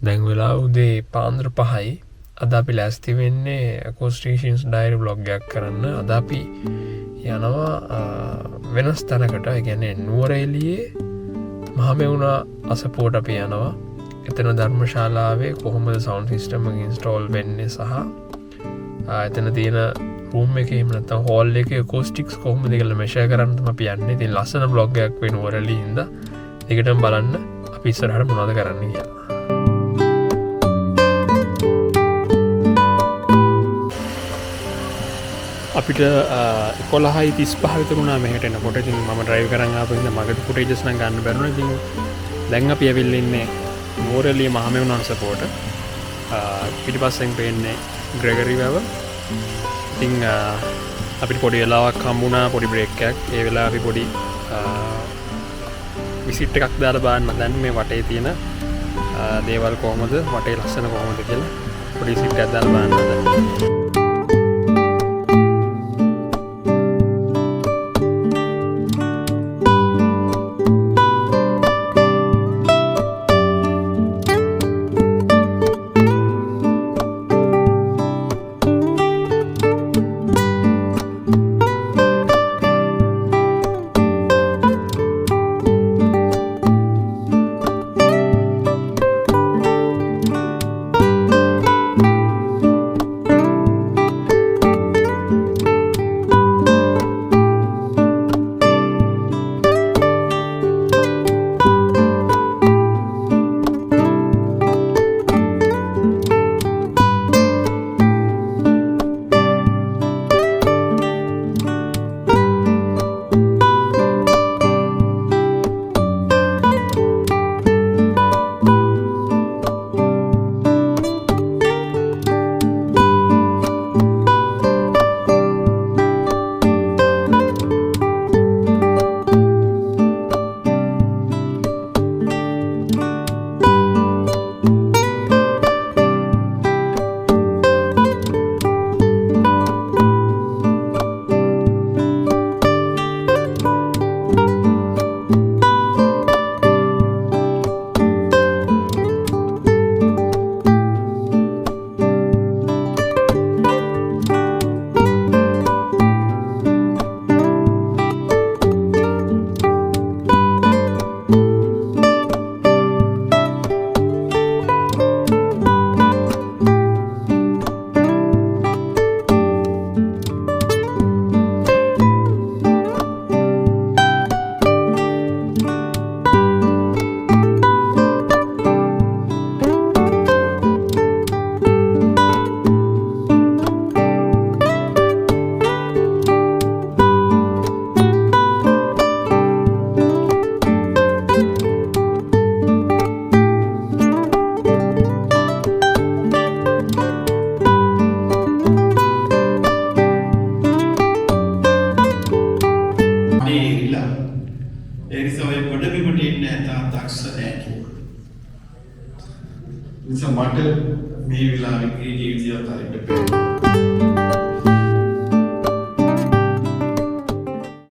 දැන් වෙලා උදේ පාන්දර 5යි. අද අපි ලෑස්ති වෙන්නේ Acousticians diary vlog එකක් කරන්න. අද අපි යනවා වෙනස් තැනකට. ඒ කියන්නේ නුවරඑළියේ මහමෙවුනා අසපුවට අපි යනවා. එතන ධර්මශාලාවේ කොහොමද සවුන්ඩ් සිස්ටම් එක ඉන්ස්ටෝල් වෙන්නේ සහ එතන තියෙන රූම් එකේ එහෙම නැත්නම් හෝල් එකේ acoustics කොහොමද කියලා මෙෂර් කරන්න තමයි අපි යන්නේ. ඉතින් ලස්සන vlog එකක් වෙන නුවරඑළියේ ඉඳලා ඒකටම බලන්න අපි ඉස්සරහට මොනවද කරන්න කියලා. අපිට 11:35 විතර වුණා මෙහෙට එනකොට. ඉතින් මම ඩ්‍රයිව් කරන් ආපු ඉඳන් මගට ෆුටේජස් නම් ගන්න බැරුණා. ඉතින් දැන් අපි ඇවිල්ලා ඉන්නේ නුවරඑළිය මහමෙවුනා අසපුවට. පිටිපස්සෙන් පේන්නේ ග්‍රෙගරි වැව. ඉතින් අපිට පොඩි වෙලාවක් හම්බුණා, පොඩි බ්‍රේක් එකක්. ඒ වෙලාව අපි පොඩි විසිට් එකක් දාලා බලන්න දැන් මේ වටේ තියෙන දේවල් කොහොමද, වටේ ලස්සන කොහොමද කියලා පොඩි විසිට් එකක් දාලා බලන්න හදන්නේ. මට මේ වෙලාවේ ජීවිතය අතරින්